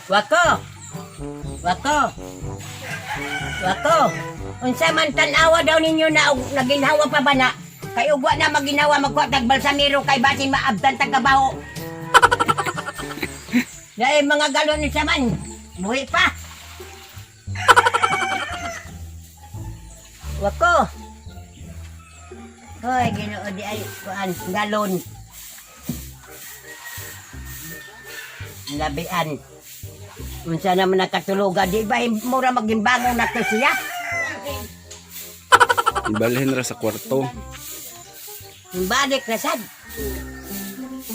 Wako. Wako. Wako. Unsa man tan-awa daw ninyo na naginhawa pa ba na? Kay ugwa na maginawa magkuha tag balsamiro kay basin maabdan tag kabaho. Dahil mga galon ni saman. Buhi pa. Wako. Hoy, Ginoo di ay kuan galon. Labian. Unsa naman nakatulugan, di ba mura magimbangon na to siya? Ibalhin ra sa kwarto. Balik na sad.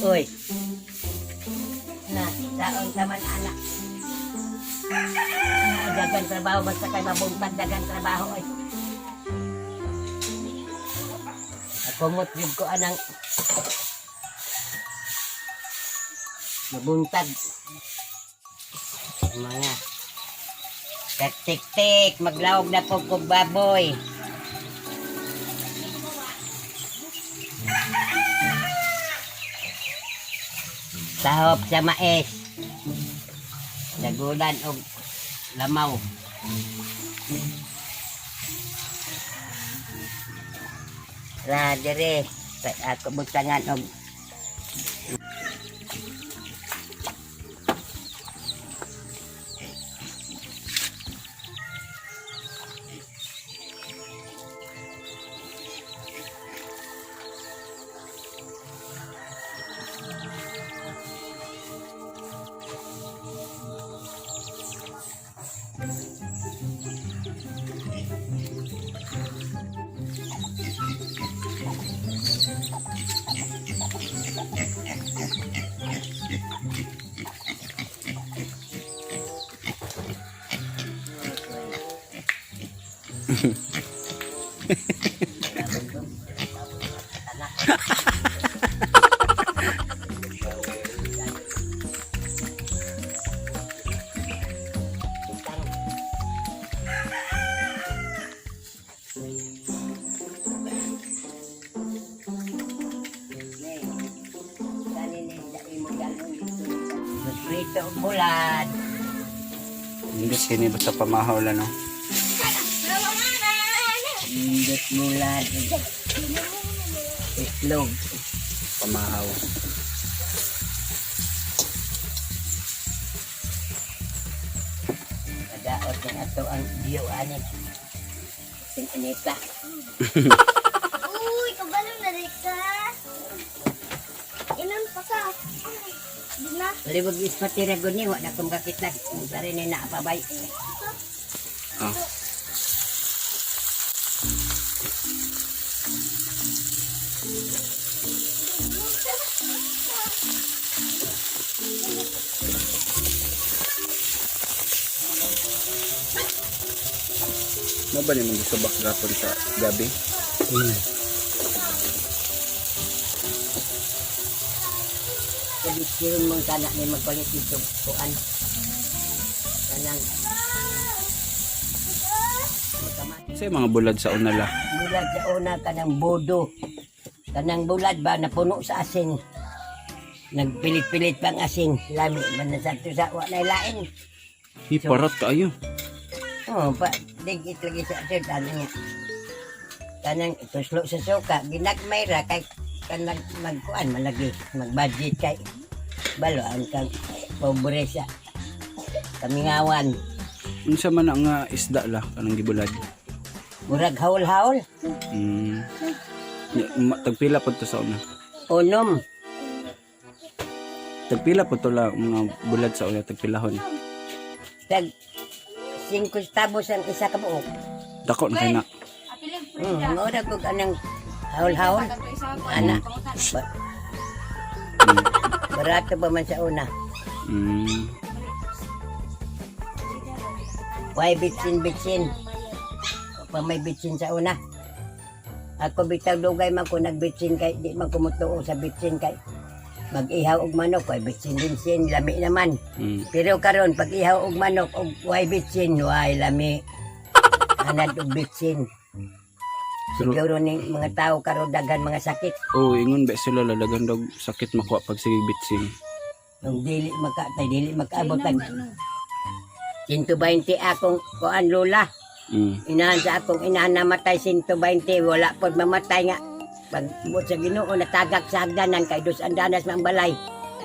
Uy. Na, taon naman anak. Dagang trabaho, basta kay mabuntag dagang trabaho. Oy. Akumot yun ko anang mabuntag. Mga tik-tik, maglawag na po kong baboy. Sahop sa mais. Dagulan o lamaw. Ra dire, ako bugtangan og prito bulan. Hindi sini basta pamahaw lang no. Indot bulan. Itlog. Pamahaw. Kadaot ng ato ang diyo ani. Sinanita. Uy, kabalong na rin ka. Ilan pa ka? Di na. Libog ispatira guni wa na kung kakita. Dari ni na apabay. Ah. Ano ba naman gusto bakgapon sa gabi? Jadi kirim mong tanak ni magpalit ito kuan. Kanang Kasi mga bulad sa unala. bulad sa una kanang bodo. Kanang bulad ba napuno sa asin. Nagpilit-pilit pang asin. Lami man na sa wala lain. Hiparot kayo. Oh, pa digit lagi sa asin ano niya. Kanang ituslo sa suka, ginagmay ra kay kanang magkuan malagi, magbudget kay baloan kang pobresa. Kamingawan, Unsa man ang isda la kanang gibulad? murag haul-haul, Tagpila po to sa una. unom, Tagpila po to la mga bulad sa una tagpilahon. tag 5 centavos ang isa ka buok. Dako na kay na. Mura ko anang Haul-haul. Ana. Ba- Barato pa man sa una. Mm. Why bitsin-bitsin? Pa may bitsin sa una. Ako bitaw dugay man ko nagbitsin kay di man kumutuo sa bitsin kay mag-ihaw og manok kay bitsin din sin lami naman. Mm. Pero karon pag ihaw og manok og why bitsin why lami. Anad og bitsin. Pero, Siguro ning mga tao karon daghan mga sakit. oh, ingon ba sila lalagan daw sakit makuha pag sige bitsin. Nung dili makatay dili makaabot tag 120 akong kuan lola. Inahan sa akong inahan namatay 120 wala pod mamatay nga. Pag buot sa Ginoo natagak sa hagdanan kay dos andanas ng balay.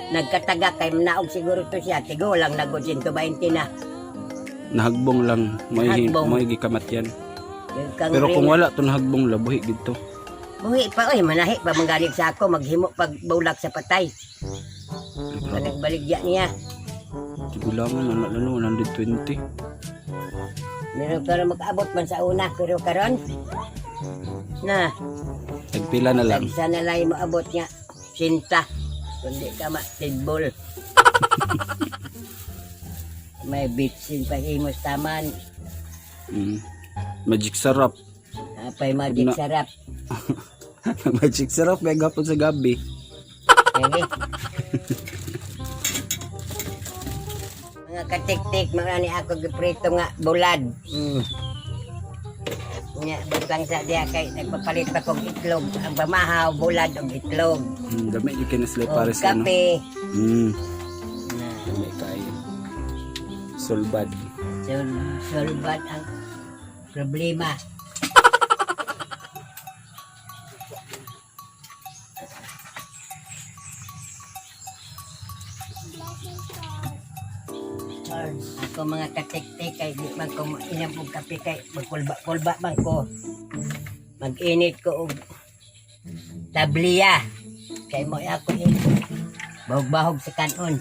Nagkatagak kay naog siguro to siya tigo lang nagod 120 na. Nahagbong lang, Nahagbong. may gikamatyan. Kang Pero kung rin- wala to nahagbong labuhi gito. Buhi pa oy manahi pa manggaling sa ako maghimo pag bulak sa patay. Kanang baligya niya. Tigulangan anak lalo 120. Meron karon makaabot man sa una pero karon na Tagpila na lang. sana lang maabot nga sinta kundi ka matidbol. May bitsin pa imos taman. Mm. Magic sarap. Apay magic Na- sarap. Magic sarap may gapon sa gabi. Okay. Mga katik-tik mga ni ako giprito nga bulad. Nya butang sa diya kay nagpapalit pa kong itlog. Ang pamahaw bulad og itlog. Dami yung kinaslay O pares ano. kape. Na Dami kayo. Solbad. solbat ang problema. Ako mga katik-tik kay di man ko inom og kape kay magkulba-kulba man ko. Mag-init ko og tabliya. Kay mo ako ni bahog-bahog sa kanon.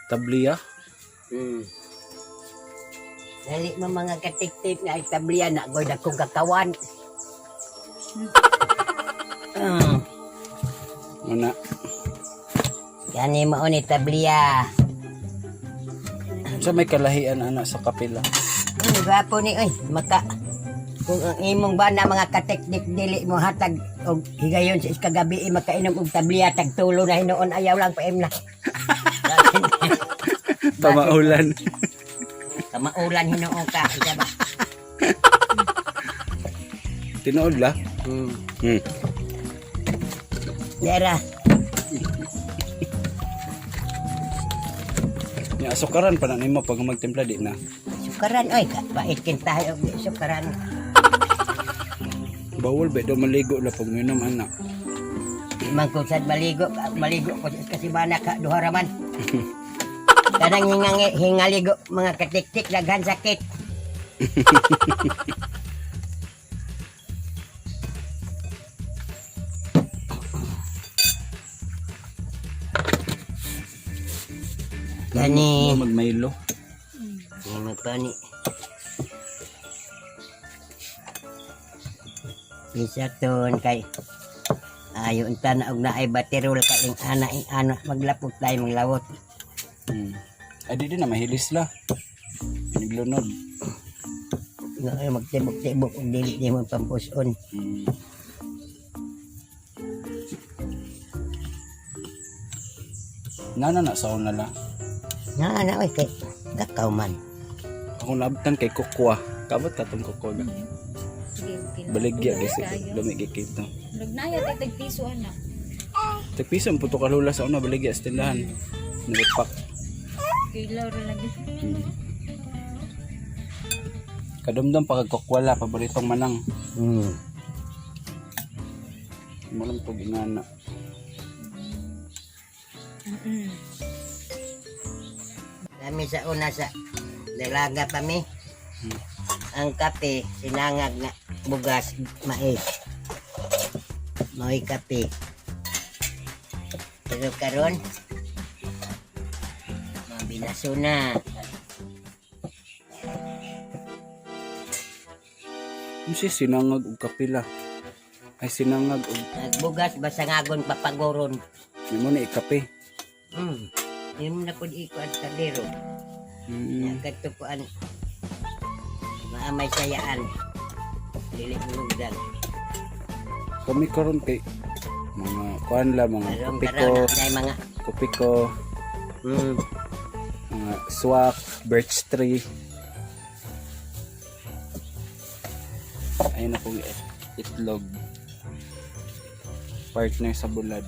Tabliya. Dali mo mga katik-tik nga tabliya na goy akong kakawan. Mana. Kani mo ni tabliya. Sa may kalahian anak sa kapila. Gwapo ni oy maka kung ang imong bana mga katik-tik dili mo hatag og higayon sa iskagabi makainom og tabliya tag tulo na hinuon ayaw lang paim na. Pamaulan. Kamaulan hinuon ka, isa ba? Tinuod la. Dera, Nya asukaran pa na nimo pag magtimpla di na. sukaran oy, paitin tayo og sukaran. Bawal ba daw maligo la pag minom anak. Imang ko sad maligo ko sa kasibana ka duha raman. Kadang hingaligo mga katik-tik daghan sakit. Gani. Magmaylo. Magpani. Isa ton kay ayo unta na og naay baterol ka ing ana maglapot tayo maglawot. Adi din na mahilis la. Naglunod. Nga ay magtibok-tibok og dili di mo pampuson. Nana sa una la. Na oy kay gakaw man. Ako naabtan kay kokwa. Kabot ka tong kokwa. Baligya di sa dumi gikito. Nagnaya tay tagpiso ana. Tagpiso ang puto kalula sa una baligya sa tindahan. Nilipak. Kilaw ra lagi. Kadumdum pagkakakwala paboritong manang. Malam to ginana. Kami sa una sa dalaga pa mi. Ang kape sinangag na bugas mais. Mao'y kape. Pero karon, mabinaso na. Kasi sinangag og kapila. Ay sinangag og Nagbugas basta ngagon papagoron. di mo na ikape. Yun na po ikuan sa lero. Nagkatupuan. Maamay sayaan. Lilit mulugdan. Kami karon kay mga kuan la mga Karong kopi ko, karon na mga kopi ko, mga swak, birch tree. Ayun na pong itlog. Partner sa bulad.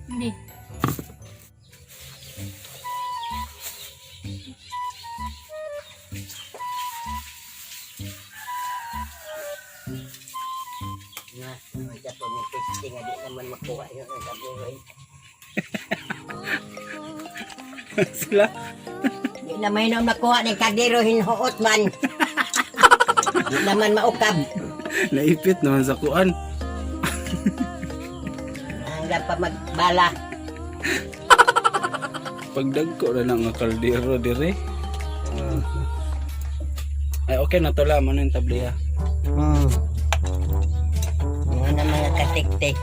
Hindi. na mga po ng testing nga di naman makuha yun ang kabuhay. Sila. Di naman yun makuha ng kadero hinuot man. Di naman maukab. Naipit naman sa kuan. Hanggang pa magbala. Pagdagko na lang ang kaldero dire. Ay okay na to la mo na yung tabliya. Mga na mga katik-tik.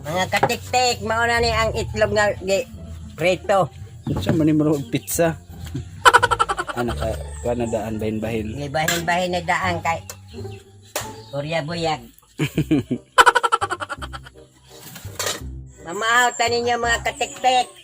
Mga katik-tik, mauna ni ang itlog nga prito. Siya man mo pizza. Ano ka Canadaan bahin-bahin. May bahin-bahin na daan kay Korea Buyag. Mamahaw ta ninyo mga katik-tik.